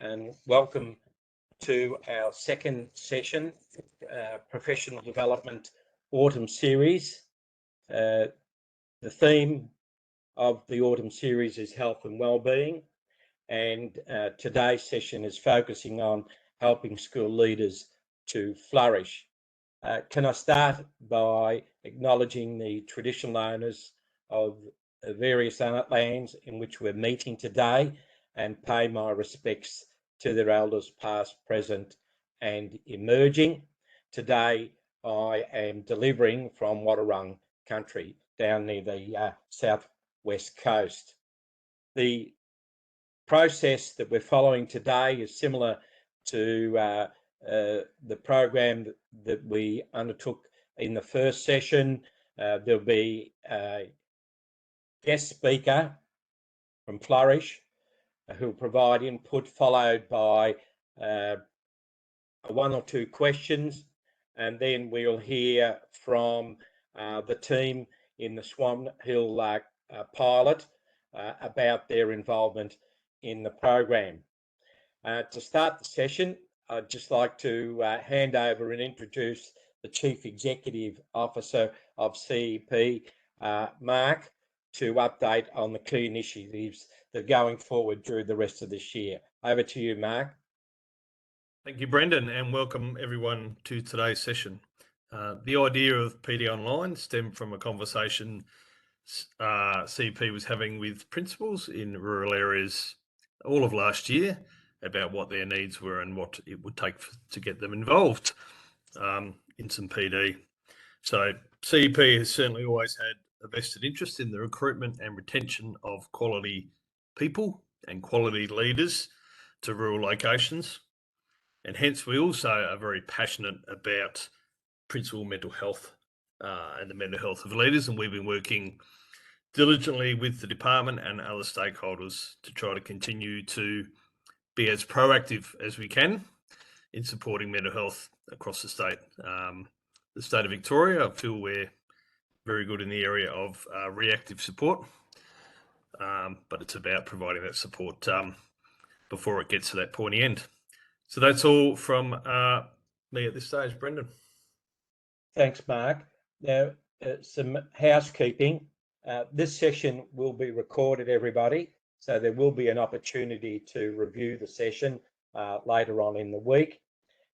and welcome to our second session, Professional Development Autumn Series. The theme of the Autumn Series is Health and Wellbeing, and today's session is focusing on helping school leaders to flourish. Can I start by acknowledging the traditional owners of the various lands in which we're meeting today and pay my respects to their elders past, present and emerging. Today I am delivering from Wadawurrung country down near the southwest coast. The process that we're following today is similar to the program that we undertook in the first session. There'll be a guest speaker from Flourish who'll provide input, followed by one or two questions, and then we'll hear from the team in the Swan Hill pilot about their involvement in the program. To start the session, I'd just like to hand over and introduce the Chief Executive Officer of CEP, Mark, to update on the key initiatives that are going forward during the rest of this year. Over to you, Mark. Thank you, Brendan, and welcome everyone to today's session. The idea of PD Online stemmed from a conversation CEP was having with principals in rural areas all of last year about what their needs were and what it would take to get them involved in some PD. So CEP has certainly always had a vested interest in the recruitment and retention of quality people and quality leaders to rural locations. And hence we also are very passionate about principal mental health and the mental health of leaders. And we've been working diligently with the department and other stakeholders to try to continue to be as proactive as we can in supporting mental health across the state. The state of Victoria, I feel we're very good in the area of reactive support, but it's about providing that support before it gets to that pointy end. So that's all from me at this stage, Brendan. Thanks, Mark. Now, some housekeeping. This session will be recorded, everybody, so there will be an opportunity to review the session later on in the week.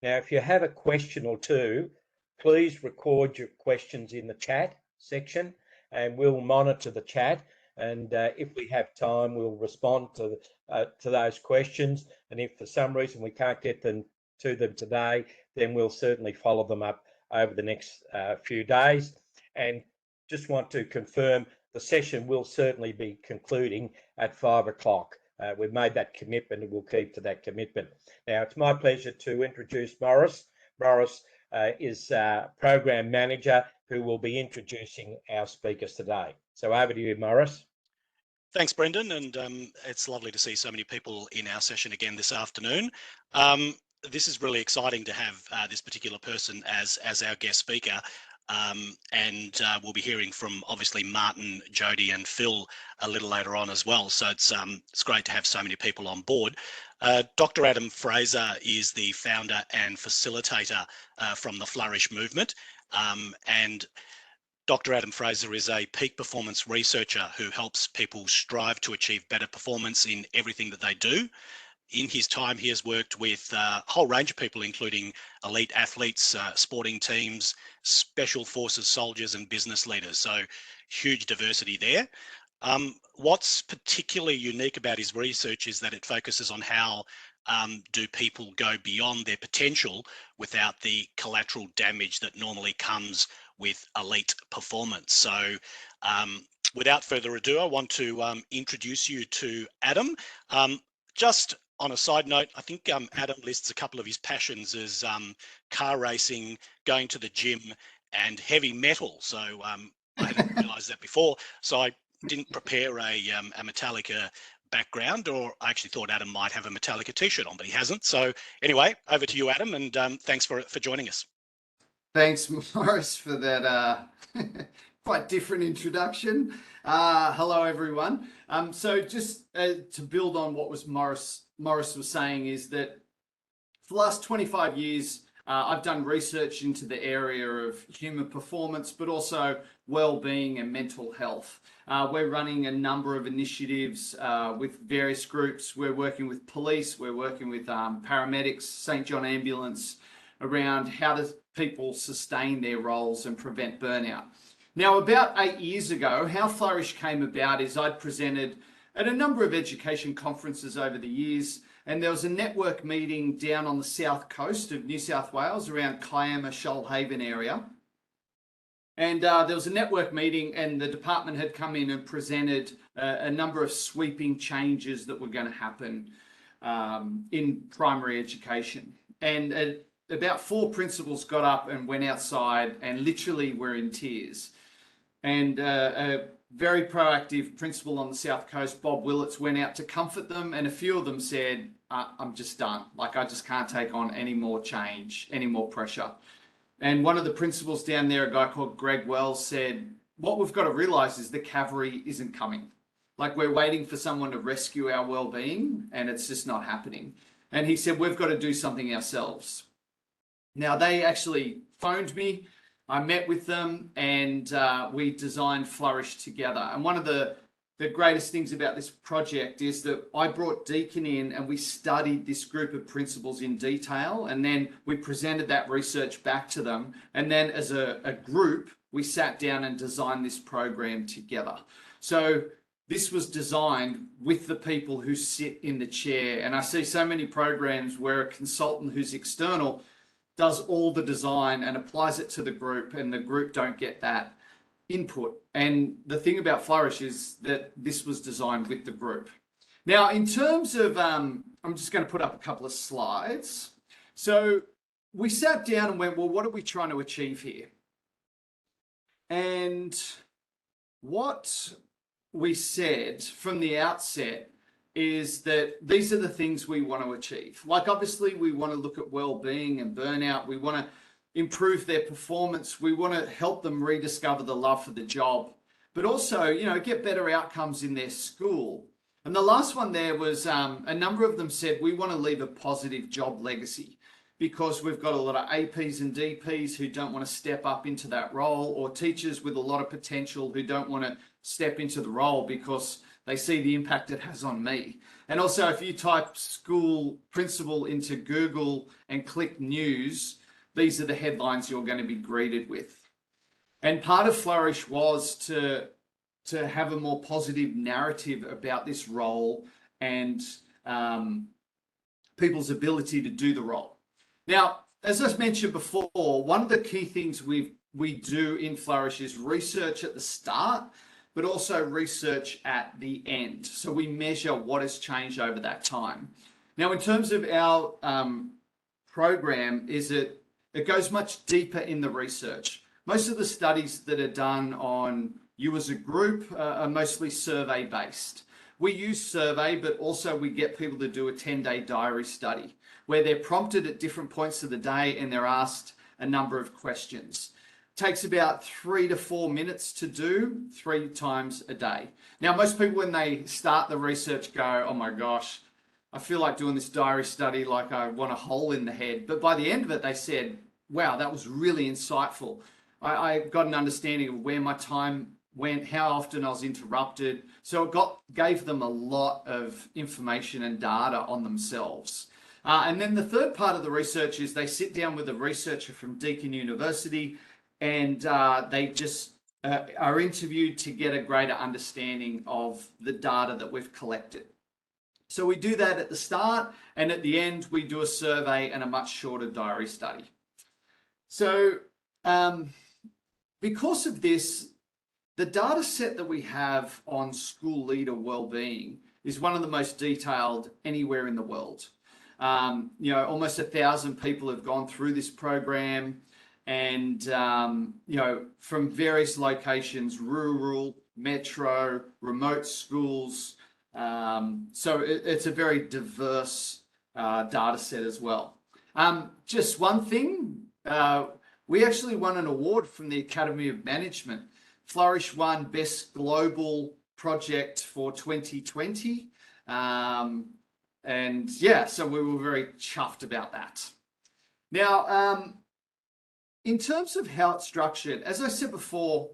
Now, if you have a question or two, please record your questions in the chat section and we'll monitor the chat, and if we have time we'll respond to those questions, and if for some reason we can't get to them today, then we'll certainly follow them up over the next few days. And just want to confirm the session will certainly be concluding at 5 o'clock. We've made that commitment and we'll keep to that commitment. Now it's my pleasure to introduce Morris. Morris is Program Manager who will be introducing our speakers today. So over to you, Morris. Thanks, Brendan, and it's lovely to see so many people in our session again this afternoon. This is really exciting to have this particular person as our guest speaker, and we'll be hearing from obviously Martin, Jodi and Phil a little later on as well. So it's great to have so many people on board. Dr. Adam Fraser is the founder and facilitator from the Flourish movement, and Dr. Adam Fraser is a peak performance researcher who helps people strive to achieve better performance in everything that they do. In his time, he has worked with a whole range of people, including elite athletes, sporting teams, special forces soldiers and business leaders. So huge diversity there. What's particularly unique about his research is that it focuses on how do people go beyond their potential without the collateral damage that normally comes with elite performance. So without further ado, I want to introduce you to Adam. Just on a side note, I think Adam lists a couple of his passions as car racing, going to the gym and heavy metal. So I hadn't realised that before. So I didn't prepare a Metallica background, or I actually thought Adam might have a Metallica t-shirt on, but he hasn't. So anyway, over to you, Adam, and thanks for joining us. Thanks, Morris, for that quite different introduction. Hello, everyone. So just to build on what was Morris Morris was saying is that for the last 25 years, I've done research into the area of human performance, but also well-being and mental health. We're running a number of initiatives with various groups. We're working with police, we're working with paramedics, St. John Ambulance, around how do people sustain their roles and prevent burnout. Now, about 8 years ago, how Flourish came about is I'd presented at a number of education conferences over the years, and there was a network meeting down on the south coast of New South Wales around Kiama, Shoalhaven area. And there was a network meeting, and the department had come in and presented a number of sweeping changes that were going to happen in primary education. And about 4 principals got up and went outside and literally were in tears. And a very proactive principal on the South Coast, Bob Willits, went out to comfort them, and a few of them said, I'm just done. Like, I just can't take on any more change, any more pressure. And one of the principals down there, a guy called Greg Wells, said, what we've got to realize is the cavalry isn't coming. Like, we're waiting for someone to rescue our well-being, and it's just not happening. And he said, we've got to do something ourselves. Now, they actually phoned me. I met with them, and we designed Flourish together. And one of the greatest things about this project is that I brought Deakin in, and we studied this group of principals in detail, and then we presented that research back to them. And then as a group, we sat down and designed this program together. So this was designed with the people who sit in the chair. And I see so many programs where a consultant who's external does all the design and applies it to the group, and the group don't get that input. And the thing about Flourish is that this was designed with the group. Now, in terms of, I'm just going to put up a couple of slides. So we sat down and went, well, what are we trying to achieve here? And what we said from the outset is that these are the things we want to achieve. Like, obviously, we want to look at well-being and burnout. We want to improve their performance. We want to help them rediscover the love for the job, but also, you know, get better outcomes in their school. And the last one there was a number of them said, we want to leave a positive job legacy, because we've got a lot of APs and DPs who don't want to step up into that role, or teachers with a lot of potential who don't want to step into the role because they see the impact it has on me. And also, if you type school principal into Google and click news, these are the headlines you're going to be greeted with. And part of Flourish was to have a more positive narrative about this role and people's ability to do the role. Now, as I mentioned before, one of the key things we do in Flourish is research at the start, but also research at the end. So we measure what has changed over that time. Now, in terms of our program, it goes much deeper in the research. Most of the studies that are done on you as a group are mostly survey-based. We use survey, but also we get people to do a 10-day diary study where they're prompted at different points of the day and they're asked a number of questions. Takes about 3 to 4 minutes to do 3 times a day. Now, most people, when they start the research, go, oh my gosh, I feel like doing this diary study, like I want a hole in the head. But by the end of it, they said, wow, that was really insightful. I got an understanding of where my time went, how often I was interrupted. So it gave them a lot of information and data on themselves. And then the third part of the research is they sit down with a researcher from Deakin University, and they just are interviewed to get a greater understanding of the data that we've collected. So we do that at the start, and at the end, we do a survey and a much shorter diary study. So because of this, the data set that we have on school leader wellbeing is one of the most detailed anywhere in the world. You know, almost 1,000 people have gone through this program, and you know, from various locations, rural, metro, remote schools. So it's a very diverse data set as well. Just one thing, we actually won an award from the Academy of Management. Flourish won Best Global Project for 2020. And yeah, so we were very chuffed about that. Now, in terms of how it's structured, as I said before,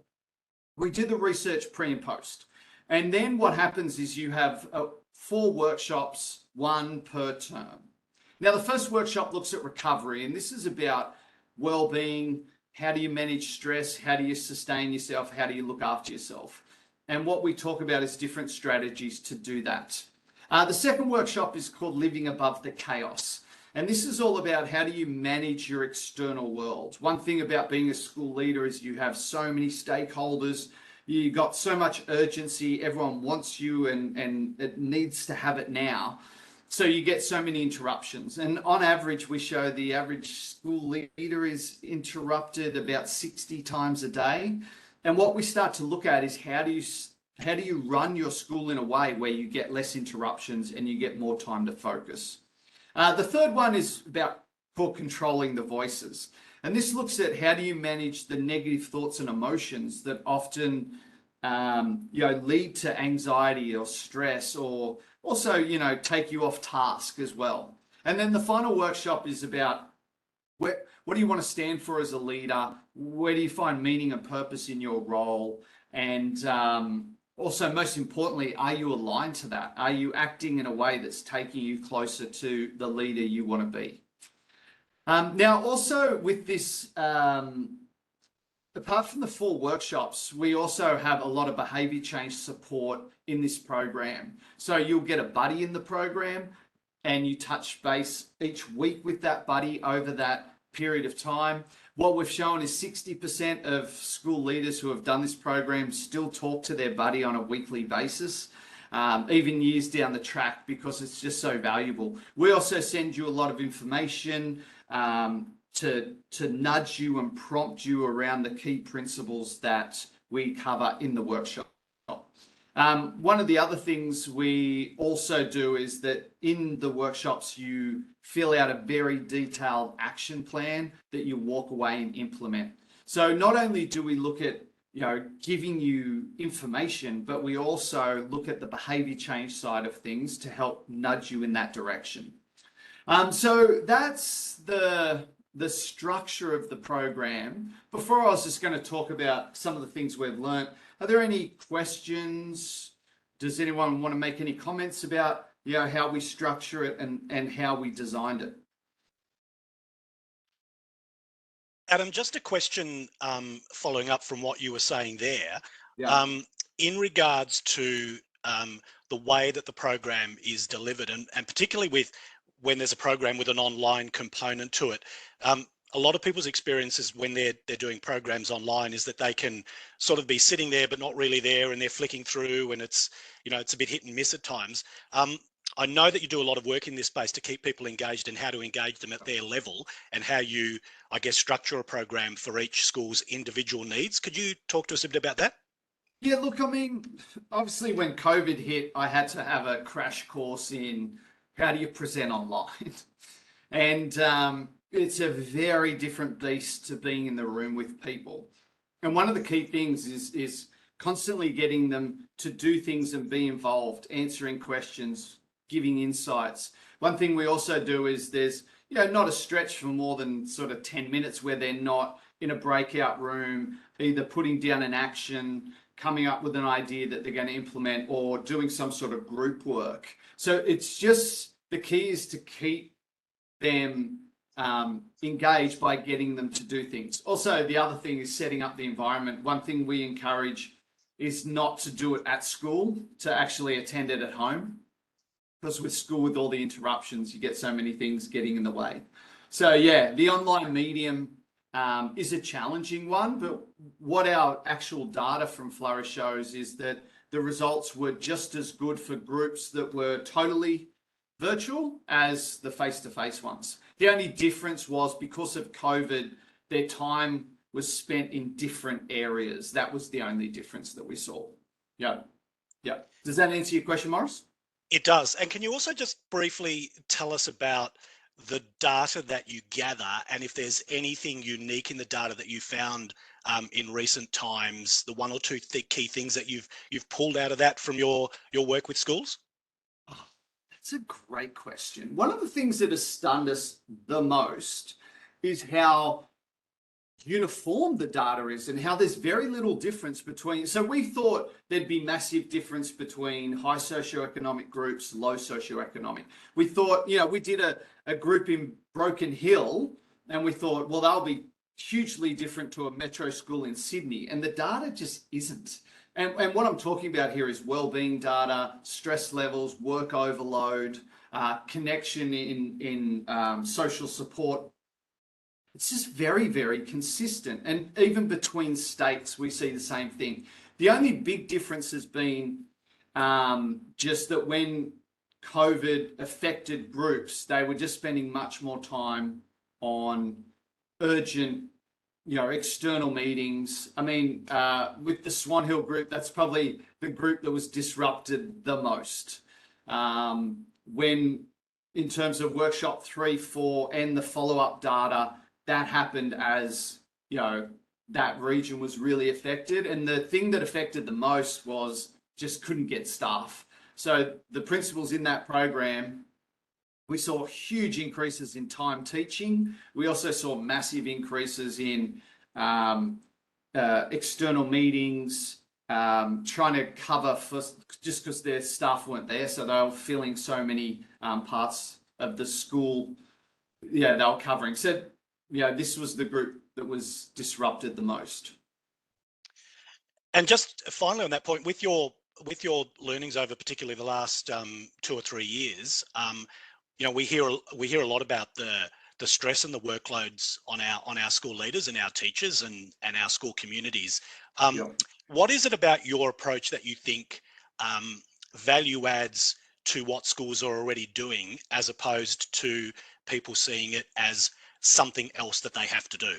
we do the research pre and post. And then what happens is you have 4 workshops, 1 per term. Now, the first workshop looks at recovery, and this is about well-being. How do you manage stress? How do you sustain yourself? How do you look after yourself? And what we talk about is different strategies to do that. The second workshop is called Living Above the Chaos. And this is all about how do you manage your external world. One thing about being a school leader is you have so many stakeholders. You got so much urgency. Everyone wants you and it needs to have it now. So you get so many interruptions. And on average, we show the average school leader is interrupted about 60 times a day. And what we start to look at is how do you run your school in a way where you get less interruptions and you get more time to focus. The third one is about controlling the voices. And this looks at how do you manage the negative thoughts and emotions that often lead to anxiety or stress, or also, take you off task as well. And then the final workshop is about what do you want to stand for as a leader? Where do you find meaning and purpose in your role? And also, most importantly, are you aligned to that? Are you acting in a way that's taking you closer to the leader you want to be? Now, also with this, apart from the 4 workshops, we also have a lot of behaviour change support in this program. So you'll get a buddy in the program and you touch base each week with that buddy over that period of time. What we've shown is 60% of school leaders who have done this program still talk to their buddy on a weekly basis, even years down the track, because it's just so valuable. We also send you a lot of information to nudge you and prompt you around the key principles that we cover in the workshop. One of the other things we also do is that in the workshops, you fill out a very detailed action plan that you walk away and implement. So not only do we look at giving you information, but we also look at the behavior change side of things to help nudge you in that direction. So that's the structure of the program. Before, I was just going to talk about some of the things we've learned. Are there any questions? Does anyone want to make any comments about how we structure it and how we designed it? Adam, just a question following up from what you were saying there. Yeah. In regards to the way that the program is delivered, and particularly with when there's a program with an online component to it, a lot of people's experiences when they're doing programs online is that they can sort of be sitting there but not really there, and they're flicking through, and it's a bit hit and miss at times. I know that you do a lot of work in this space to keep people engaged and how to engage them at their level, and how you, I guess, structure a program for each school's individual needs. Could you talk to us a bit about that? Yeah, look, I mean, obviously when COVID hit, I had to have a crash course in how do you present online. And it's a very different beast to being in the room with people. And one of the key things is constantly getting them to do things and be involved, answering questions, giving insights. One thing we also do is there's, not a stretch for more than sort of 10 minutes where they're not in a breakout room, either putting down an action, coming up with an idea that they're going to implement, or doing some sort of group work. So it's just, the key is to keep them engaged by getting them to do things. Also, the other thing is setting up the environment. One thing we encourage is not to do it at school, to actually attend it at home. Because with school, with all the interruptions, you get so many things getting in the way. So yeah, the online medium is a challenging one, but what our actual data from Flourish shows is that the results were just as good for groups that were totally virtual as the face-to-face ones. The only difference was because of COVID, their time was spent in different areas. That was the only difference that we saw. Yeah. Does that answer your question, Morris? It does. And can you also just briefly tell us about the data that you gather, and if there's anything unique in the data that you found in recent times, the 1 or 2 key things that you've pulled out of that from your work with schools? It's a great question. One of the things that has stunned us the most is how uniform the data is and how there's very little difference between. So we thought there'd be massive difference between high socioeconomic groups, low socioeconomic. We thought, we did a group in Broken Hill and we thought, well, they'll be hugely different to a metro school in Sydney, and the data just isn't. And what I'm talking about here is wellbeing data, stress levels, work overload, connection in social support. It's just very, very consistent. And even between states, we see the same thing. The only big difference has been just that when COVID affected groups, they were just spending much more time on urgent, external meetings. I mean, with the Swan Hill group, that's probably the group that was disrupted the most. When, in terms of workshop 3, 4, and the follow-up data, that happened as, that region was really affected. And the thing that affected the most was just couldn't get staff. So the principals in that program, we saw huge increases in time teaching. We also saw massive increases in external meetings, trying to cover for, just because their staff weren't there. So they were filling so many parts of the school. They were covering. So, this was the group that was disrupted the most. And just finally on that point, with your learnings over particularly the last 2 or 3 years, we hear a lot about the stress and the workloads on our school leaders and our teachers and our school communities. What is it about your approach that you think value adds to what schools are already doing, as opposed to people seeing it as something else that they have to do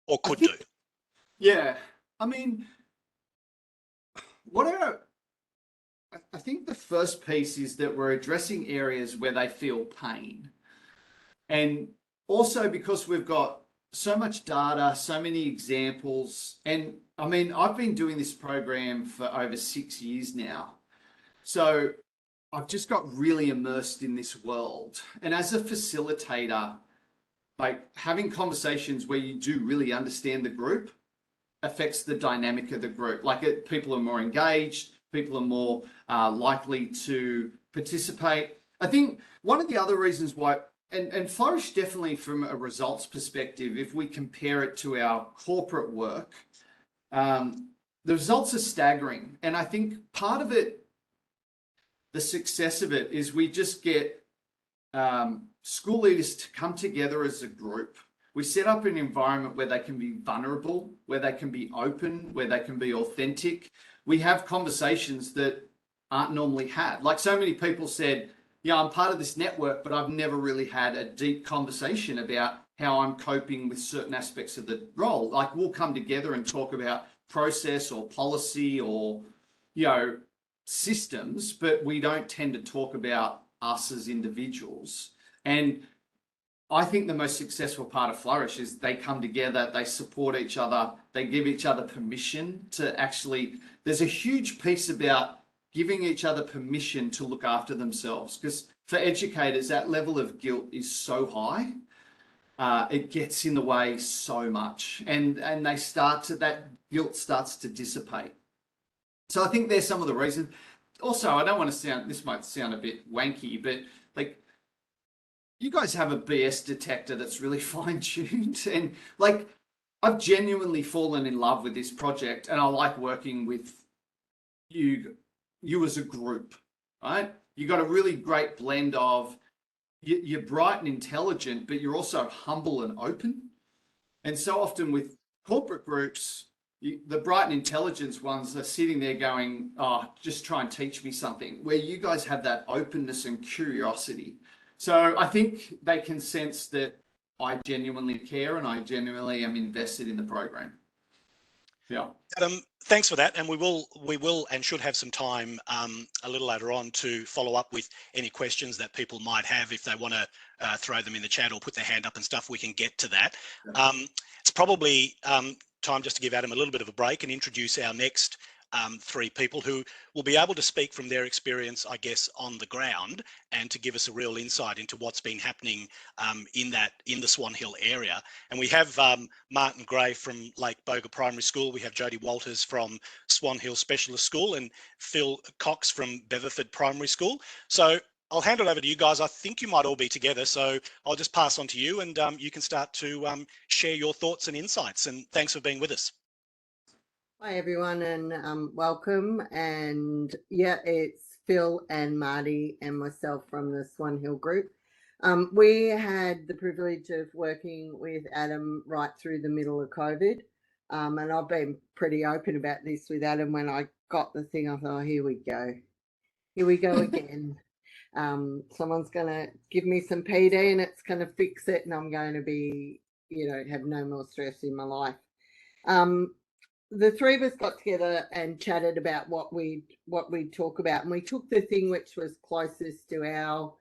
or could do? Yeah, I mean, I think the first piece is that we're addressing areas where they feel pain. And also because we've got so much data, so many examples. And I mean, I've been doing this program for over 6 years now. So I've just got really immersed in this world. And as a facilitator, like having conversations where you do really understand the group affects the dynamic of the group. Like people are more engaged, people are more likely to participate. I think one of the other reasons why, and Flourish definitely from a results perspective, if we compare it to our corporate work, the results are staggering. And I think part of it, the success of it, is we just get school leaders to come together as a group. We set up an environment where they can be vulnerable, where they can be open, where they can be authentic. We have conversations that aren't normally had. Like so many people said, I'm part of this network, but I've never really had a deep conversation about how I'm coping with certain aspects of the role. Like we'll come together and talk about process or policy or, systems, but we don't tend to talk about us as individuals. And I think the most successful part of Flourish is they come together, they support each other, they give each other permission to actually, there's a huge piece about giving each other permission to look after themselves. Because for educators, that level of guilt is so high, it gets in the way so much. And that guilt starts to dissipate. So I think there's some of the reasons. Also, I don't want to this might sound a bit wanky, but like, you guys have a BS detector that's really fine-tuned, and like I've genuinely fallen in love with this project, and I like working with you as a group, right? You got a really great blend of you're bright and intelligent, but you're also humble and open. And so often with corporate groups, the bright and intelligence ones are sitting there going, just try and teach me something, where you guys have that openness and curiosity. So I think they can sense that I genuinely care and I genuinely am invested in the program. Yeah. Thanks for that. And we will and should have some time a little later on to follow up with any questions that people might have. If they want to throw them in the chat or put their hand up and stuff, we can get to that. Yeah. It's probably time just to give Adam a little bit of a break and introduce our next three people who will be able to speak from their experience, I guess, on the ground, and to give us a real insight into what's been happening in the Swan Hill area. And we have Marty Gray from Boga Primary School. We have Jodi Walters from Swan Hill Specialist School, and Phil Cox from Beverford Primary School. So I'll hand it over to you guys. I think you might all be together, so I'll just pass on to you, and you can start to share your thoughts and insights. And thanks for being with us. Hi everyone, and welcome. And yeah, it's Phil and Marty and myself from the Swan Hill group. We had the privilege of working with Adam right through the middle of COVID, and I've been pretty open about this with Adam. When I got the thing, I thought, oh, here we go again. Someone's going to give me some PD and it's going to fix it, and I'm going to be, have no more stress in my life. The three of us got together and chatted about what we'd talk about, and we took the thing which was closest to our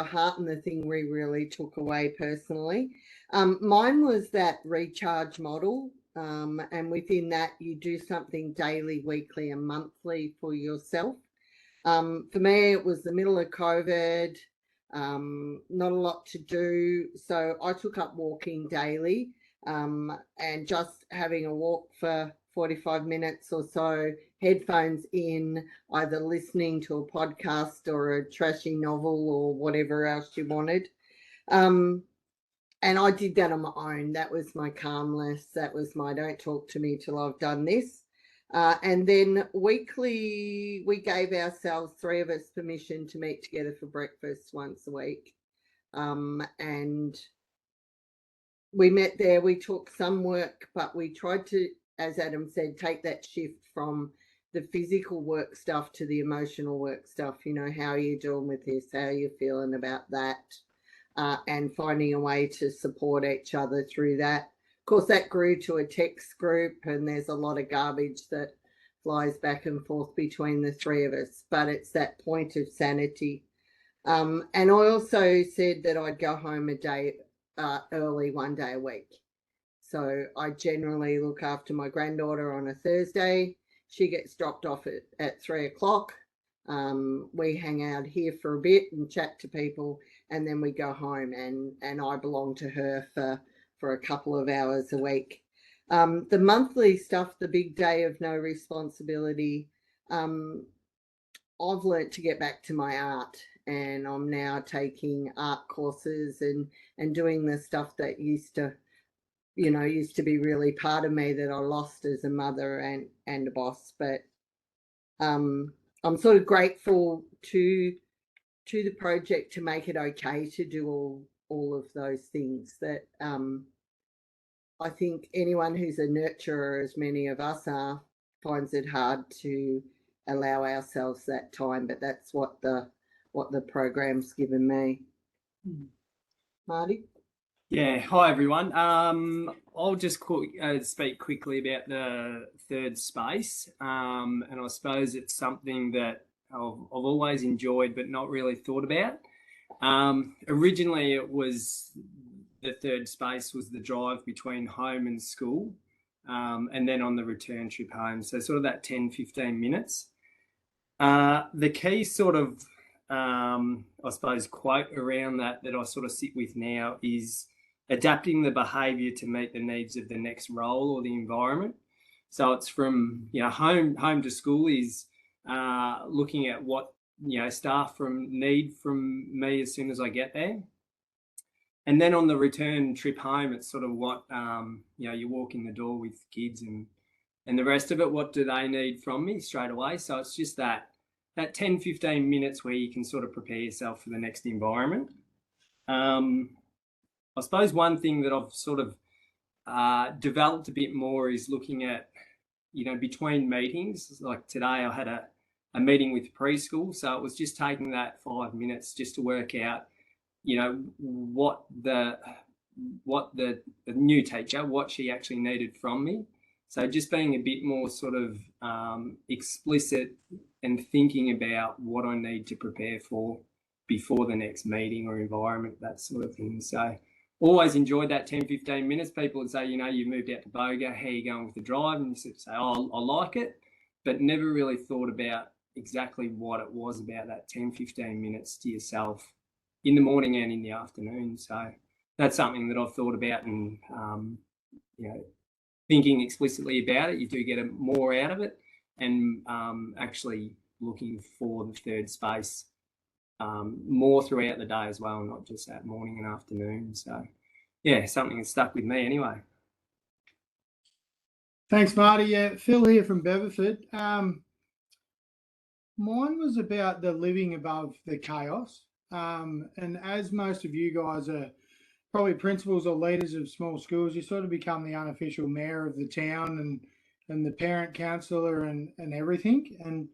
heart, and the thing we really took away personally. Mine was that recharge model, and within that you do something daily, weekly, and monthly for yourself. For me, it was the middle of COVID, not a lot to do, so I took up walking daily. And just having a walk for 45 minutes or so, headphones in, either listening to a podcast or a trashy novel or whatever else you wanted. And I did that on my own. That was my calmness. That was my don't talk to me till I've done this. And then weekly, we gave ourselves, three of us, permission to meet together for breakfast once a week. And we met there, we took some work, but we tried to, as Adam said, take that shift from the physical work stuff to the emotional work stuff. How are you doing with this? How are you feeling about that? And finding a way to support each other through that. Of course, that grew to a text group, and there's a lot of garbage that flies back and forth between the three of us, but it's that point of sanity. And I also said that I'd go home a day early, one day a week. So I generally look after my granddaughter on a Thursday. She gets dropped off at 3 o'clock. We hang out here for a bit and chat to people, and then we go home, and I belong to her for a couple of hours a week. The monthly stuff, the big day of no responsibility, I've learnt to get back to my art, and I'm now taking art courses and doing the stuff that used to be really part of me that I lost as a mother and a boss. But I'm sort of grateful to the project to make it okay to do all of those things that I think anyone who's a nurturer, as many of us are, finds it hard to allow ourselves that time. But that's what the program's given me. Marty? Yeah, hi everyone. I'll just speak quickly about the third space, and I suppose it's something that I've always enjoyed but not really thought about. Originally, it was the third space was the drive between home and school, and then on the return trip home, so sort of that 10-15 minutes. The key sort of I suppose quote around that I sort of sit with now is adapting the behaviour to meet the needs of the next role or the environment. So it's from home to school is looking at what staff need from me as soon as I get there, and then on the return trip home, it's sort of what you walk in the door with kids and the rest of it. What do they need from me straight away? So it's just that 10-15 minutes where you can sort of prepare yourself for the next environment. I suppose one thing that I've sort of developed a bit more is looking at, between meetings. Like today I had a meeting with preschool, so it was just taking that 5 minutes just to work out, what the new teacher, what she actually needed from me. So just being a bit more sort of explicit and thinking about what I need to prepare for before the next meeting or environment, that sort of thing. So always enjoyed that 10, 15 minutes. People would say, you know, you moved out to Boga, how are you going with the drive? And you say, oh, I like it, but never really thought about exactly what it was about that 10, 15 minutes to yourself in the morning and in the afternoon. So that's something that I've thought about, and, you know, thinking explicitly about it, you do get more out of it, and actually looking for the third space more throughout the day as well, not just that morning and afternoon. So yeah, something that stuck with me anyway. Thanks, Marty. Yeah, Phil here from Beverford. Mine was about the living above the chaos. And as most of you guys are probably principals or leaders of small schools, you sort of become the unofficial mayor of the town and the parent counsellor and everything. And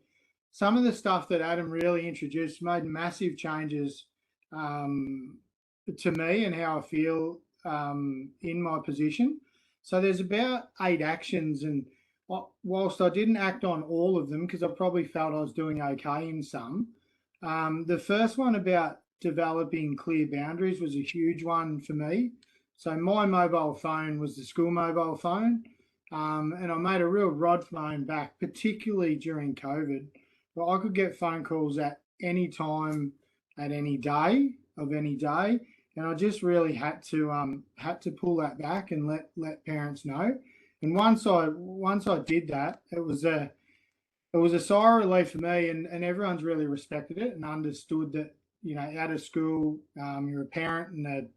some of the stuff that Adam really introduced made massive changes to me and how I feel in my position. So there's about 8 actions, and whilst I didn't act on all of them because I probably felt I was doing okay in some, the first one about developing clear boundaries was a huge one for me. So my mobile phone was the school mobile phone, and I made a real rod for my own back, particularly during COVID. But I could get phone calls at any time, at any day of any day, and I just really had to pull that back and let parents know. And once I did that, it was a sigh of relief for me, and everyone's really respected it and understood that, you know, out of school, you're a parent and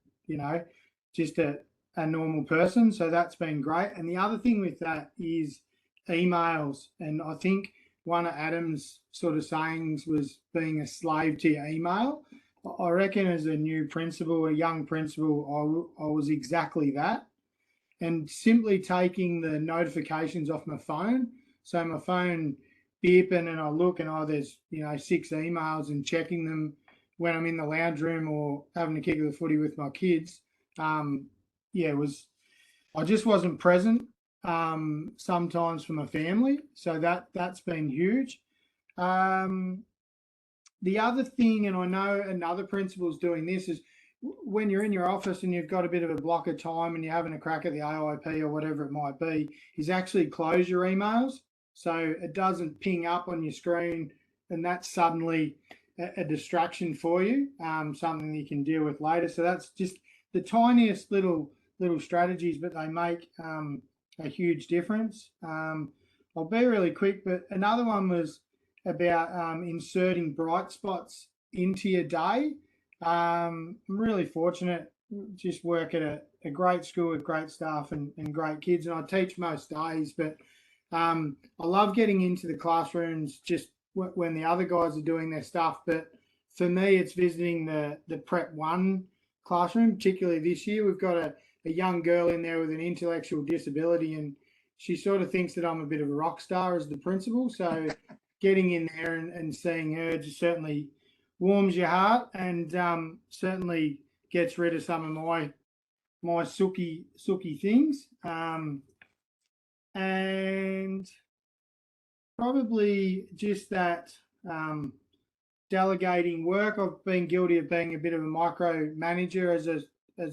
just a normal person. So that's been great. And the other thing with that is emails. And I think one of Adam's sort of sayings was being a slave to your email. I reckon as a new principal, a young principal, I was exactly that. And simply taking the notifications off my phone. So my phone beeping and I look and there's 6 emails, and checking them when I'm in the lounge room or having a kick of the footy with my kids. I just wasn't present sometimes for my family. So that's been huge. The other thing, and I know another principal's doing this, is when you're in your office and you've got a bit of a block of time and you're having a crack at the AIP or whatever it might be, is actually close your emails so it doesn't ping up on your screen and that's suddenly a distraction for you, something you can deal with later. So that's just the tiniest little strategies, but they make a huge difference. I'll be really quick, but another one was about inserting bright spots into your day. I'm really fortunate, just work at a great school with great staff and great kids, and I teach most days, but I love getting into the classrooms just when the other guys are doing their stuff. But for me, it's visiting the Prep 1 classroom, particularly this year. We've got a young girl in there with an intellectual disability, and she sort of thinks that I'm a bit of a rock star as the principal. So getting in there and seeing her just certainly warms your heart, and certainly gets rid of some of my sooky things. And probably just that delegating work. I've been guilty of being a bit of a micromanager as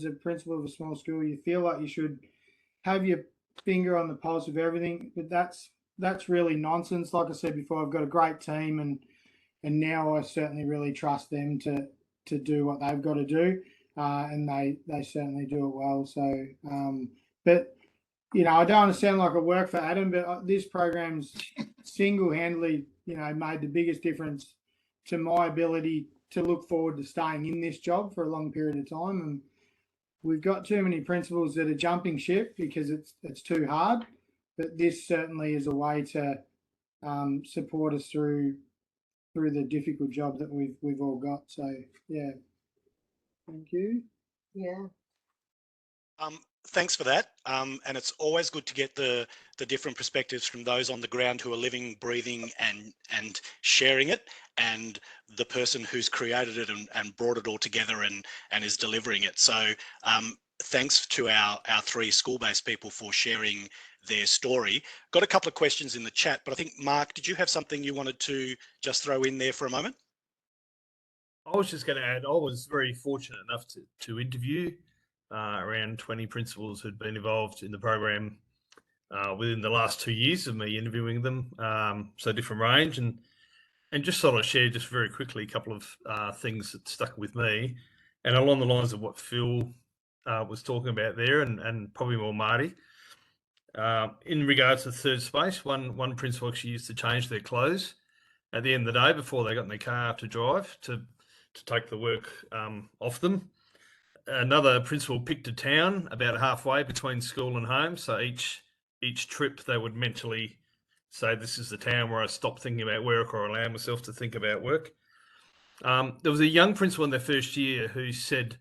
a principal of a small school. You feel like you should have your finger on the pulse of everything, but that's really nonsense. Like I said before, I've got a great team, and now I certainly really trust them to do what they've got to do, and they certainly do it well. So, but I don't want to sound like I work for Adam, but this program's single-handedly, made the biggest difference to my ability to look forward to staying in this job for a long period of time. And we've got too many principals that are jumping ship because it's too hard, but this certainly is a way to support us through the difficult job that we've all got. So yeah, thank you. Yeah. Thanks for that. And it's always good to get the different perspectives from those on the ground who are living, breathing, and sharing it, and the person who's created it and brought it all together and is delivering it. So thanks to our 3 school-based people for sharing their story. Got a couple of questions in the chat, but I think, Mark, did you have something you wanted to just throw in there for a moment? I was just going to add, I was very fortunate enough to interview around 20 principals who'd been involved in the program within the last 2 years of me interviewing them. So different range, and just sort of share just very quickly a couple of things that stuck with me, and along the lines of what Phil was talking about there, and probably more Marty. In regards to the third space, one principal actually used to change their clothes at the end of the day before they got in their car to drive to take the work off them. Another principal picked a town about halfway between school and home, so each trip they would mentally say, this is the town where I stop thinking about work or allow myself to think about work. There was a young principal in their first year who said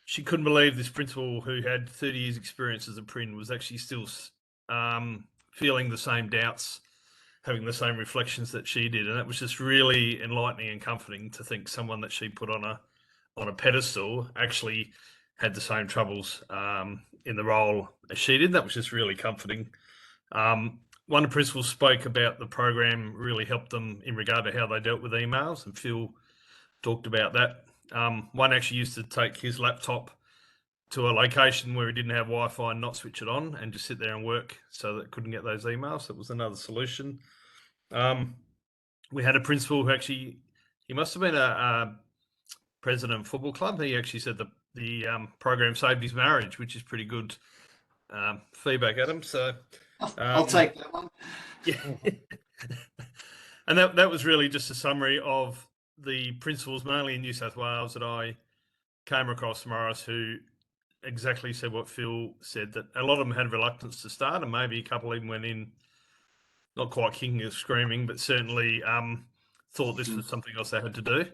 she couldn't believe this principal who had 30 years experience as a print was actually still feeling the same doubts, having the same reflections that she did. And that was just really enlightening and comforting to think someone that she put on a pedestal actually had the same troubles in the role as she did. That was just really comforting. One of the principals spoke about the program really helped them in regard to how they dealt with emails, and Phil talked about that. One actually used to take his laptop to a location where he didn't have Wi-Fi and not switch it on and just sit there and work so that it couldn't get those emails. That was another solution. We had a principal who actually, he must have been a president of a football club. He actually said the program saved his marriage, which is pretty good feedback, Adam. So I'll take that one. Yeah. And that was really just a summary of the principals, mainly in New South Wales, that I came across, Morris, who exactly said what Phil said, that a lot of them had reluctance to start, and maybe a couple even went in not quite kicking or screaming, but certainly thought this was something else they had to do.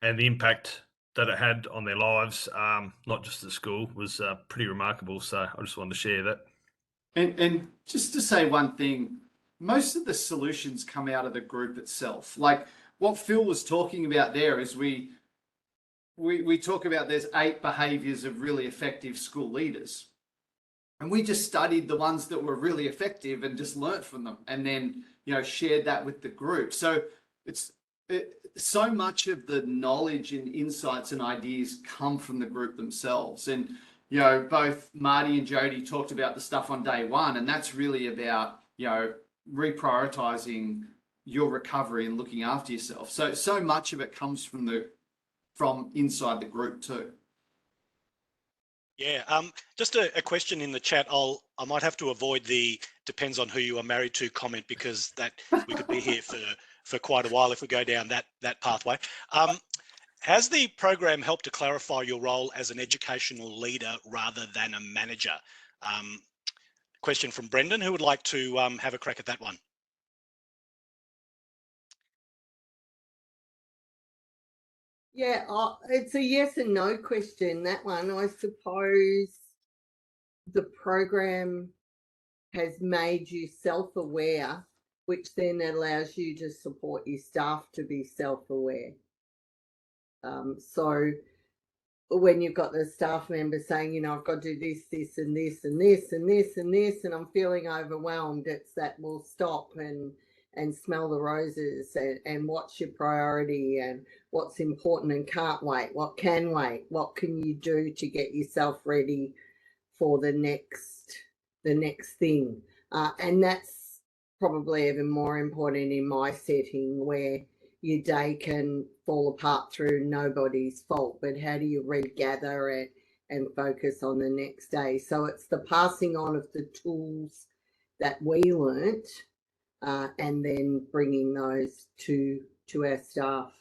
And the impact that it had on their lives, not just at school, was pretty remarkable. So I just wanted to share that. And just to say one thing, most of the solutions come out of the group itself. Like what Phil was talking about there is we talk about there's 8 behaviours of really effective school leaders. And we just studied the ones that were really effective and just learnt from them, and then, shared that with the group. So so much of the knowledge and insights and ideas come from the group themselves. And, both Marty and Jodi talked about the stuff on day one, and that's really about, reprioritizing your recovery and looking after yourself. So much of it comes from inside the group too. Yeah, just a question in the chat. I might have to avoid the depends on who you are married to comment, because that we could be here for quite a while if we go down that pathway. Has the program helped to clarify your role as an educational leader rather than a manager? Question from Brendan. Who would like to have a crack at that one? Yeah, it's a yes and no question, that one. I suppose the program has made you self-aware, which then allows you to support your staff to be self-aware. So when you've got the staff members saying, I've got to do this, this, and this, and this, and this, and this, and I'm feeling overwhelmed, it's that we'll stop and smell the roses and what's your priority and what's important and can't wait, what can wait, what can you do to get yourself ready for the next thing. And that's probably even more important in my setting, where your day can fall apart through nobody's fault, but how do you regather it and focus on the next day? So it's the passing on of the tools that we learnt, and then bringing those to our staff.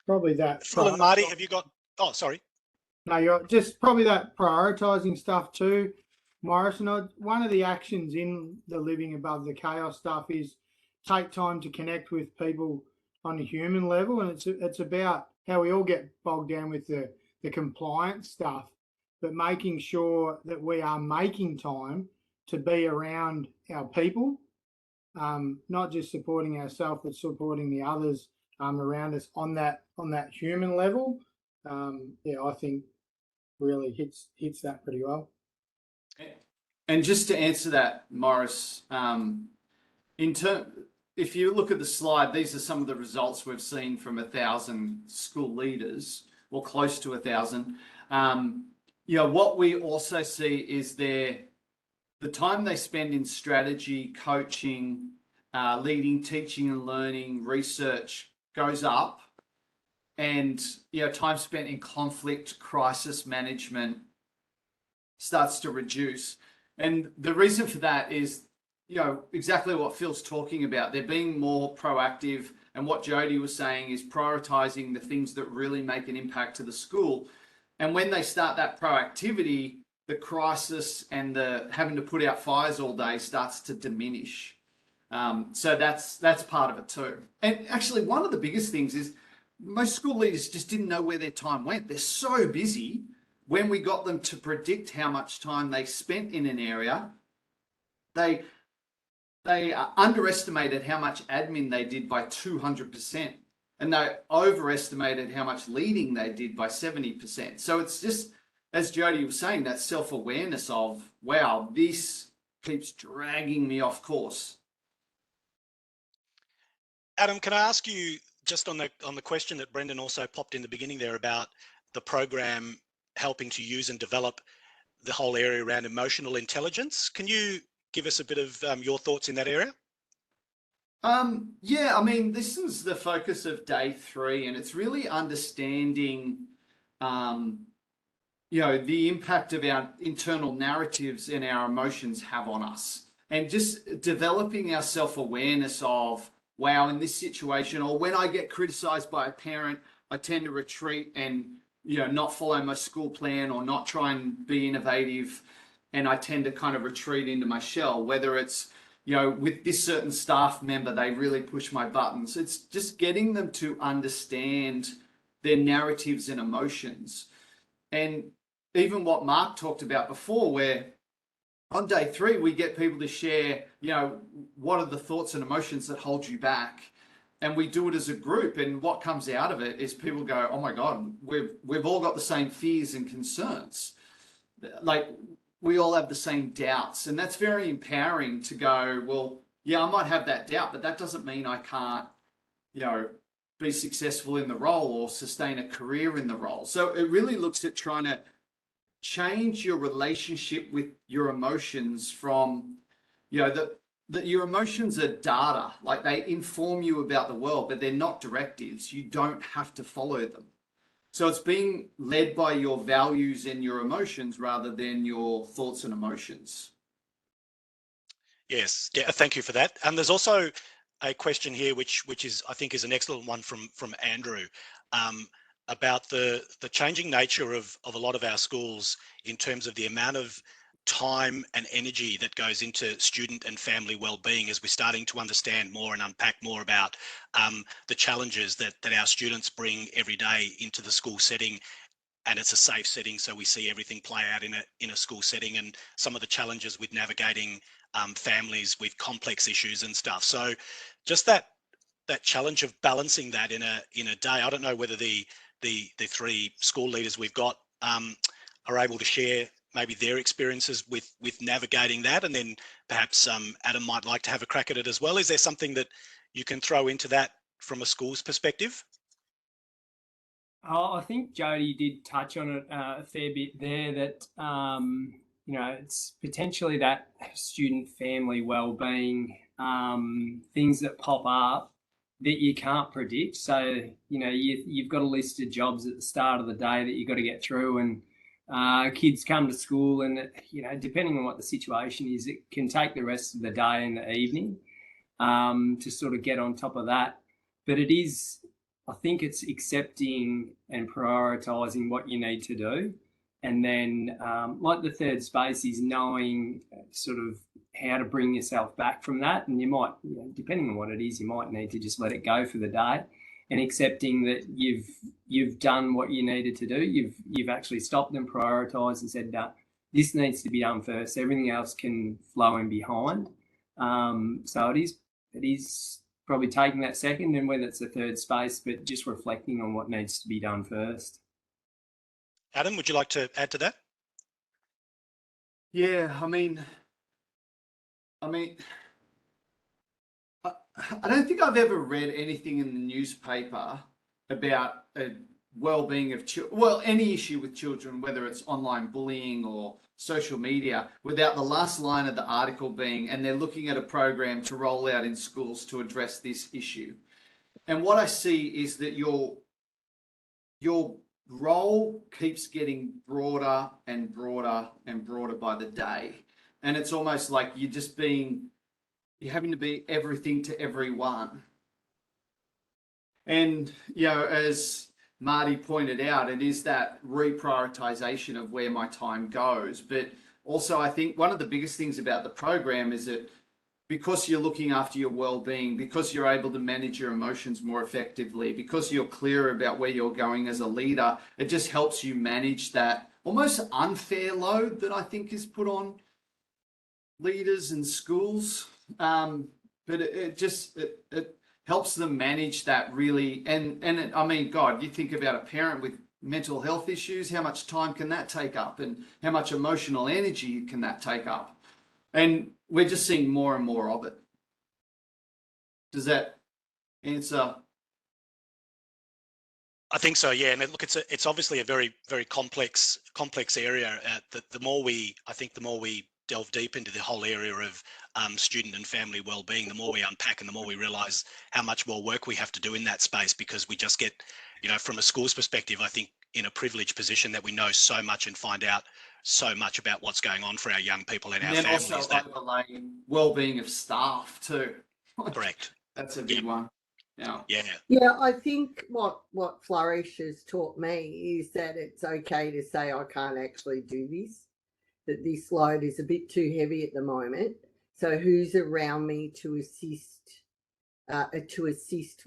Probably that. Phil and Marty, have you got? Oh, sorry. No, you're just probably that prioritising stuff too, Morris. And one of the actions in the living above the chaos stuff is take time to connect with people on a human level, and it's about how we all get bogged down with the compliance stuff, but making sure that we are making time to be around our people, not just supporting ourselves, but supporting the others around us on that human level. I think really hits that pretty well. And just to answer that, Morris, if you look at the slide, these are some of the results we've seen from 1,000 school leaders. or close to 1,000. What we also see is the time they spend in strategy, coaching, leading, teaching and learning, research goes up, and time spent in conflict, crisis management starts to reduce. And the reason for that is, exactly what Phil's talking about. They're being more proactive, and what Jodi was saying is prioritizing the things that really make an impact to the school. And when they start that proactivity, the crisis and the having to put out fires all day starts to diminish. So that's part of it too. And actually, one of the biggest things is most school leaders just didn't know where their time went. They're so busy. When we got them to predict how much time they spent in an area, they underestimated how much admin they did by 200%, and they overestimated how much leading they did by 70%. So it's just, as Jodi was saying, that self-awareness of, wow, this keeps dragging me off course. Adam, can I ask you just on the question that Brendan also popped in the beginning there about the program helping to use and develop the whole area around emotional intelligence? Can you give us a bit of your thoughts in that area? Yeah, I mean, this is the focus of day 3, and it's really understanding, the impact of our internal narratives and our emotions have on us, and just developing our self-awareness of, wow, in this situation, or when I get criticized by a parent, I tend to retreat and not follow my school plan or not try and be innovative, and I tend to kind of retreat into my shell. Whether it's with this certain staff member, they really push my buttons. It's just getting them to understand their narratives and emotions. And even what Mark talked about before, where on day 3 we get people to share what are the thoughts and emotions that hold you back. And we do it as a group, and what comes out of it is people go, oh my God, we've all got the same fears and concerns. Like, we all have the same doubts, and that's very empowering to go, well, yeah, I might have that doubt, but that doesn't mean I can't, be successful in the role or sustain a career in the role. So it really looks at trying to change your relationship with your emotions from, that your emotions are data, like they inform you about the world, but they're not directives. You don't have to follow them. So it's being led by your values and your emotions rather than your thoughts and emotions. Yes, yeah, thank you for that. And there's also a question here, which is, I think, is an excellent one from Andrew, about the changing nature of a lot of our schools in terms of the amount of time and energy that goes into student and family well-being, as we're starting to understand more and unpack more about the challenges that our students bring every day into the school setting. And it's a safe setting, so we see everything play out in a school setting, and some of the challenges with navigating families with complex issues and stuff. So just that challenge of balancing that in a day. I don't know whether the 3 school leaders we've got are able to share maybe their experiences with navigating that, and then perhaps Adam might like to have a crack at it as well. Is there something that you can throw into that from a school's perspective? I think Jodi did touch on it a fair bit there, that it's potentially that student family well-being, things that pop up that you can't predict. So you've got a list of jobs at the start of the day that you've got to get through, and kids come to school, and depending on what the situation is, it can take the rest of the day and the evening to sort of get on top of that. But it is, I think it's accepting and prioritising what you need to do. And then like the third space is knowing sort of how to bring yourself back from that. And you might, depending on what it is, you might need to just let it go for the day, and accepting that you've done what you needed to do. You've actually stopped and prioritised and said, this needs to be done first. Everything else can flow in behind. So it is probably taking that second, and whether it's a third space, but just reflecting on what needs to be done first. Adam, would you like to add to that? Yeah, I don't think I've ever read anything in the newspaper about a well-being of children, well, any issue with children, whether it's online bullying or social media, without the last line of the article being, and they're looking at a program to roll out in schools to address this issue. And what I see is that your role keeps getting broader and broader and broader by the day. And it's almost like you're having to be everything to everyone. And, you know, as Marty pointed out, it is that reprioritization of where my time goes. But also, I think one of the biggest things about the program is that because you're looking after your well-being, because you're able to manage your emotions more effectively, because you're clear about where you're going as a leader, it just helps you manage that almost unfair load that I think is put on leaders and schools. But it helps them manage that really. I mean, God, you think about a parent with mental health issues, how much time can that take up, and how much emotional energy can that take up? And we're just seeing more and more of it. Does that answer? I think so, yeah. And look, it's obviously a very, very complex area. The more we delve deep into the whole area of student and family wellbeing, the more we unpack and the more we realise how much more work we have to do in that space, because we just get, you know, from a school's perspective, I think in a privileged position that we know so much and find out so much about what's going on for our young people and our families. And also overlaying well-being of staff too. Correct. That's a big one. Yeah, I think what Flourish has taught me is that it's okay to say I can't actually do this, that this load is a bit too heavy at the moment. So who's around me to assist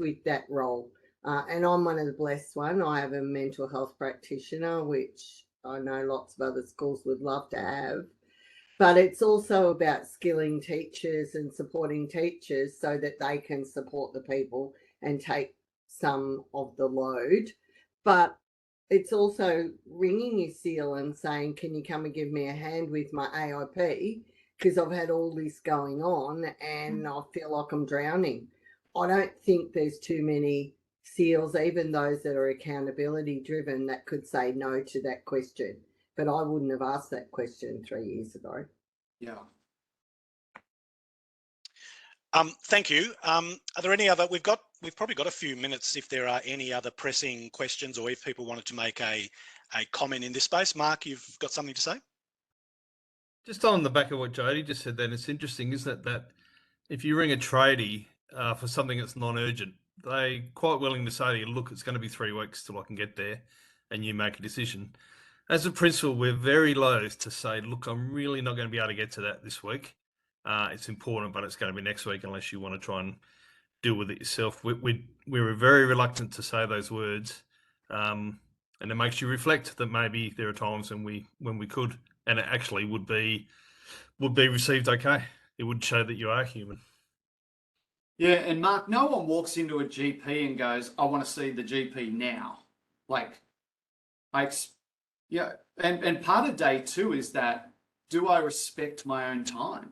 with that role? And I'm one of the blessed one. I have a mental health practitioner, which I know lots of other schools would love to have. But it's also about skilling teachers and supporting teachers so that they can support the people and take some of the load. But it's also ringing your seal and saying, can you come and give me a hand with my AIP? Because I've had all this going on and I feel like I'm drowning. I don't think there's too many SEALs, even those that are accountability driven, that could say no to that question. But I wouldn't have asked that question 3 years ago. Yeah. Thank you. Are there any other? We've probably got a few minutes if there are any other pressing questions, or if people wanted to make a comment in this space. Mark, you've got something to say? Just on the back of what Jodi just said, then it's interesting, isn't it, that if you ring a tradie for something that's non-urgent, they're quite willing to say to you, look, it's going to be 3 weeks till I can get there, and you make a decision. As a principal, we're very loath to say, look, I'm really not going to be able to get to that this week. It's important, but it's going to be next week unless you want to try and deal with it yourself. We're very reluctant to say those words, and it makes you reflect that maybe there are times when we could, and it actually would be received okay. It would show that you are human. Yeah, and Mark, no one walks into a GP and goes, I want to see the GP now. And part of day two is that, do I respect my own time?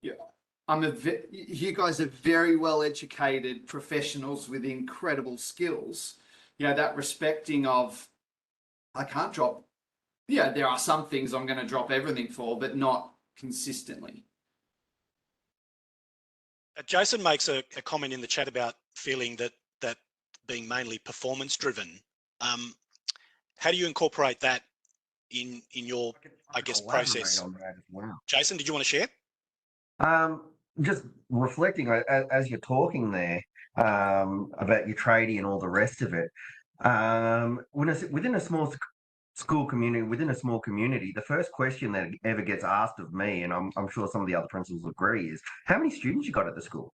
You guys are very well educated professionals with incredible skills. That respecting of, I can't drop. Yeah, there are some things I'm going to drop everything for, but not consistently. Jason makes a comment in the chat about feeling that being mainly performance driven. How do you incorporate that in your, I guess, process? On that as well. Jason, did you want to share? Just reflecting as you're talking there about your tradie and all the rest of it. Within a small school community, within a small community, the first question that ever gets asked of me, and I'm sure some of the other principals agree, is how many students you got at the school.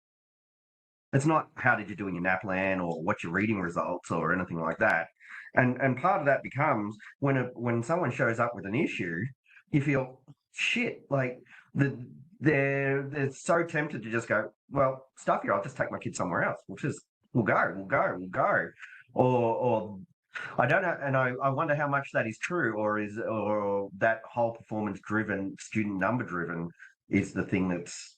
It's not how did you do in your NAPLAN or what's your reading results or anything like that. And part of that becomes when someone shows up with an issue, you feel shit, like they're so tempted to just go, well, stuff you, I'll just take my kid somewhere else. We'll go. Or I don't know, and I wonder how much that is true, or that whole performance driven, student number driven is the thing that's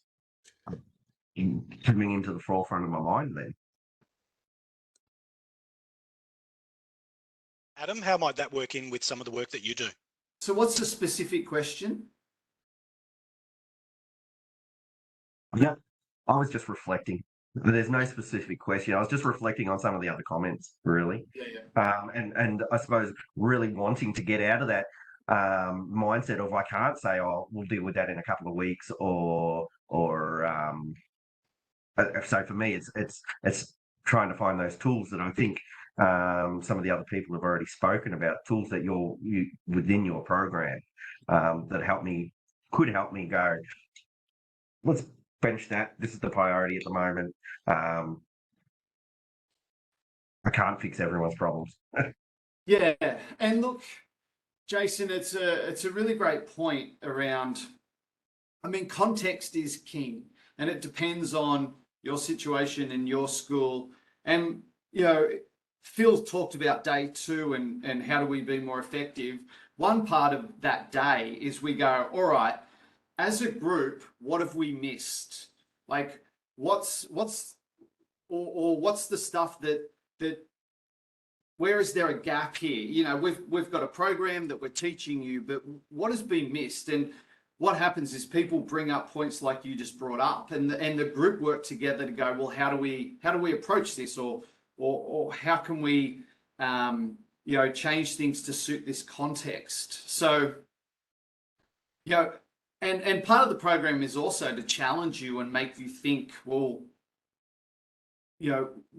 coming into the forefront of my mind then. Adam, how might that work in with some of the work that you do? So what's the specific question? Yeah, I was just reflecting. There's no specific question. I was just reflecting on some of the other comments, really. And I suppose really wanting to get out of that mindset of I can't say, oh, we'll deal with that in a couple of weeks, or so for me, it's trying to find those tools that I think some of the other people have already spoken about, tools that you within your program that could help me go, let's bench that. This is the priority at the moment. I can't fix everyone's problems. Yeah, and look, Jason, it's a really great point around. I mean, context is king, and it depends on your situation in your school. And Phil talked about day 2 and how do we be more effective. One part of that day is we go, all right, as a group, what have we missed? Like, what's the stuff that where is there a gap here? We've got a program that we're teaching you, but what has been missed? And what happens is people bring up points like you just brought up, and the group work together to go, well, how do we approach this, or how can we change things to suit this context? So and part of the program is also to challenge you and make you think, well,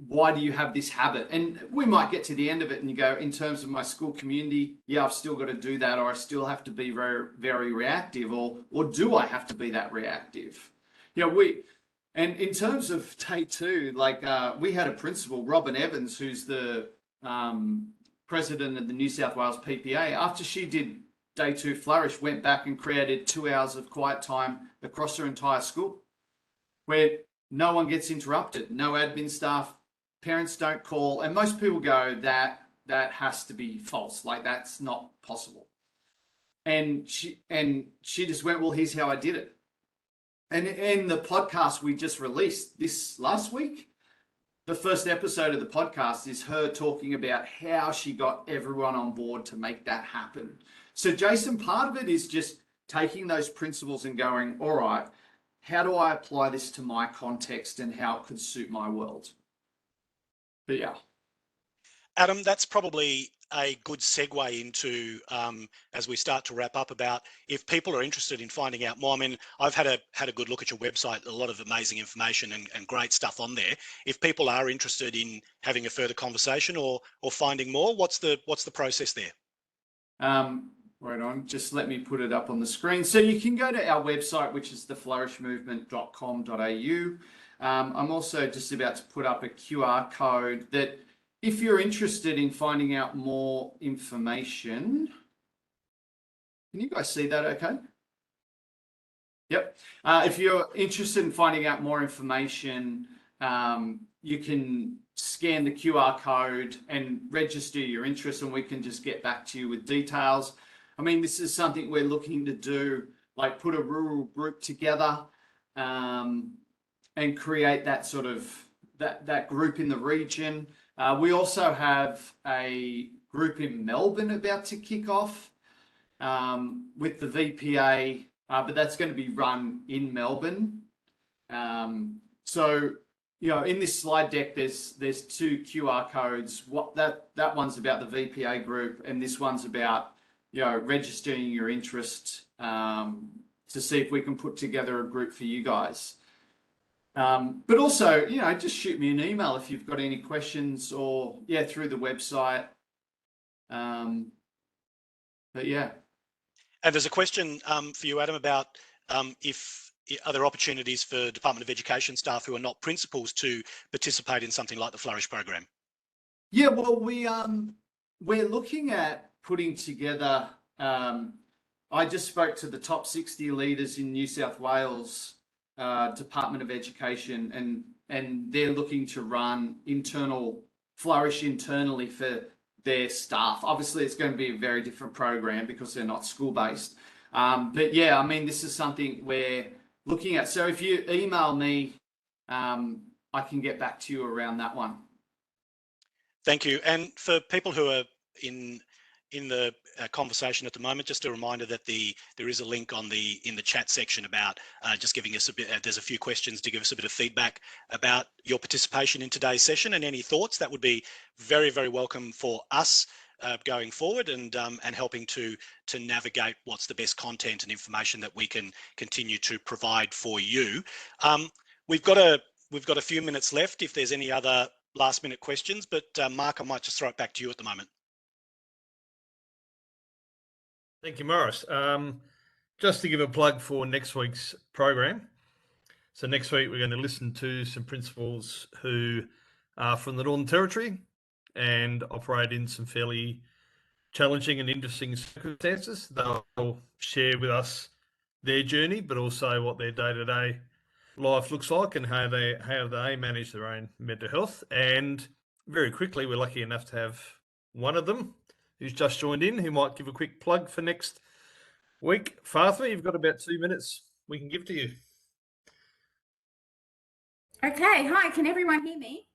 why do you have this habit? And we might get to the end of it and you go, in terms of my school community, yeah, I've still got to do that, or I still have to be very, very reactive, or do I have to be that reactive? And in terms of day 2, like we had a principal, Robin Evans, who's the president of the New South Wales PPA. After she did day 2 Flourish, went back and created 2 hours of quiet time across her entire school, where no one gets interrupted, no admin staff, parents don't call, and most people go, that has to be false, like that's not possible. And she just went, well, here's how I did it. And in the podcast we just released this last week, the first episode of the podcast is her talking about how she got everyone on board to make that happen. So Jason, part of it is just taking those principles and going, all right, how do I apply this to my context and how it could suit my world? But yeah. Adam, that's probably a good segue into, as we start to wrap up, about if people are interested in finding out more. I mean, I've had a good look at your website, a lot of amazing information and great stuff on there. If people are interested in having a further conversation or finding more, what's the process there? Right on, just let me put it up on the screen. So you can go to our website, which is theflourishmovement.com.au. I'm also just about to put up a QR code that if you're interested in finding out more information, can you guys see that okay? Yep. If you're interested in finding out more information, you can scan the QR code and register your interest, and we can just get back to you with details. I mean, this is something we're looking to do, like put a rural group together and create that sort of, that group in the region. We also have a group in Melbourne about to kick off with the VPA, but that's going to be run in Melbourne. So, in this slide deck, there's 2 QR codes. That one's about the VPA group, and this one's about registering your interest to see if we can put together a group for you guys. But also, just shoot me an email if you've got any questions, or through the website. But yeah. And there's a question for you, Adam, about if are there opportunities for Department of Education staff who are not principals to participate in something like the Flourish program? Yeah, well, we're looking at putting together, I just spoke to the top 60 leaders in New South Wales Department of Education, and they're looking to run Flourish internally for their staff. Obviously, it's going to be a very different program because they're not school-based. But yeah, I mean, this is something we're looking at. So if you email me, I can get back to you around that one. Thank you. And for people who are in the conversation at the moment, just a reminder that there is a link in the chat section about just giving us a bit. There's a few questions to give us a bit of feedback about your participation in today's session, and any thoughts that would be very, very welcome for us going forward, and helping to navigate what's the best content and information that we can continue to provide for you. We've got a few minutes left if there's any other last minute questions, but Mark, I might just throw it back to you at the moment. Thank you, Morris. Just to give a plug for next week's program. So next week we're going to listen to some principals who are from the Northern Territory and operate in some fairly challenging and interesting circumstances. They'll share with us their journey, but also what their day-to-day life looks like and how they manage their own mental health. And very quickly, we're lucky enough to have one of them who's just joined in, who might give a quick plug for next week. Fatima, you've got about 2 minutes we can give to you. Okay, hi, can everyone hear me?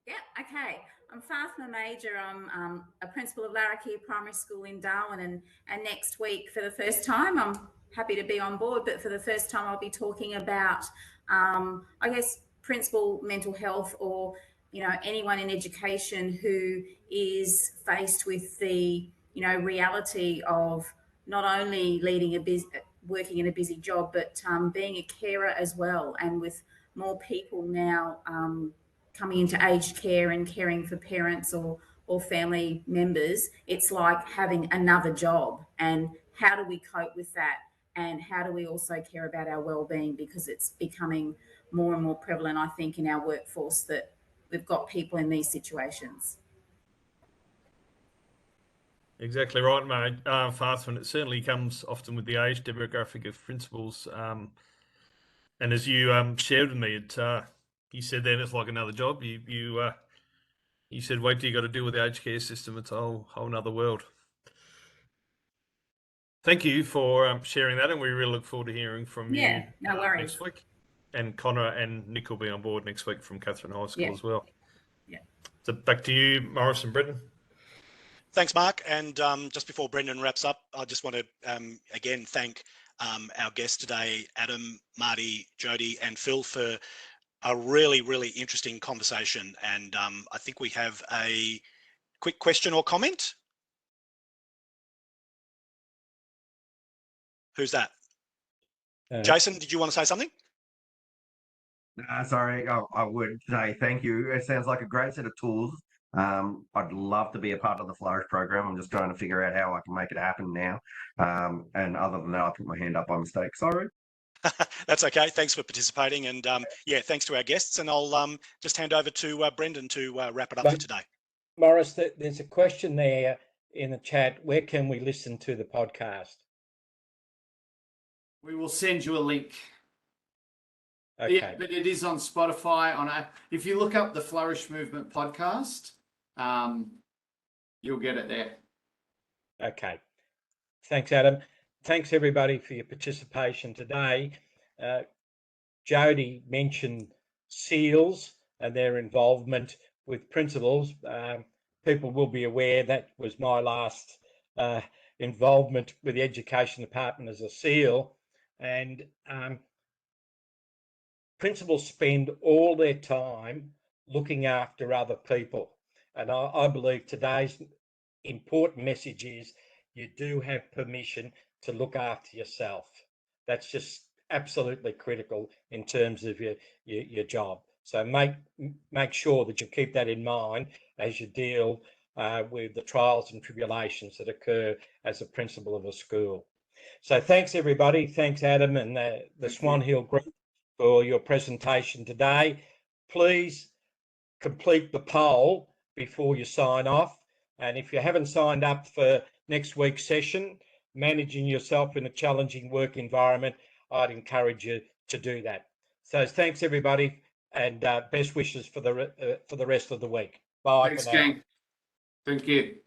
Yep, okay. I'm Fatima Major. I'm a principal of Larrakia Primary School in Darwin, and next week, for the first time, I'm happy to be on board, but for the first time I'll be talking about, I guess, principal mental health, or anyone in education who is faced with the reality of not only working in a busy job, but being a carer as well. And with more people now coming into aged care and caring for parents or family members, it's like having another job. And how do we cope with that? And how do we also care about our well-being? Because it's becoming more and more prevalent, I think, in our workforce that we've got people in these situations. Exactly right, mate. Fatima, it certainly comes often with the age demographic of principals. And as you shared with me, you said then it's like another job. You said, wait till you got to deal with the aged care system. It's a whole nother world. Thank you for sharing that, and we really look forward to hearing from you next week. And Connor and Nick will be on board next week from Catherine High School as well. Yeah. So back to you, Morris and Brendan. Thanks, Mark. And just before Brendan wraps up, I just want to again thank our guests today, Adam, Marty, Jodi, and Phil, for a really, really interesting conversation. And I think we have a quick question or comment. Who's that? Jason, did you want to say something? Sorry, I would say thank you. It sounds like a great set of tools. I'd love to be a part of the Flourish program. I'm just trying to figure out how I can make it happen now. And other than that, I put my hand up by mistake. Sorry. That's okay. Thanks for participating. And yeah, thanks to our guests. And I'll just hand over to Brendan to wrap it up for today. Morris, there's a question there in the chat. Where can we listen to the podcast? We will send you a link. Okay. Yeah, but it is on Spotify. If you look up the Flourish Movement podcast, you'll get it there. Okay. Thanks, Adam. Thanks, everybody, for your participation today. Jodi mentioned SEALs and their involvement with principals. People will be aware that was my last involvement with the Education Department as a SEAL. And principals spend all their time looking after other people. And I believe today's important message is you do have permission to look after yourself. That's just absolutely critical in terms of your job. So make sure that you keep that in mind as you deal with the trials and tribulations that occur as a principal of a school. So thanks, everybody. Thanks, Adam and the Swan Hill group for your presentation today. Please complete the poll before you sign off. And if you haven't signed up for next week's session, managing yourself in a challenging work environment, I'd encourage you to do that. So thanks, everybody, and best wishes for the rest of the week. Bye. Thanks, gang. Thank you.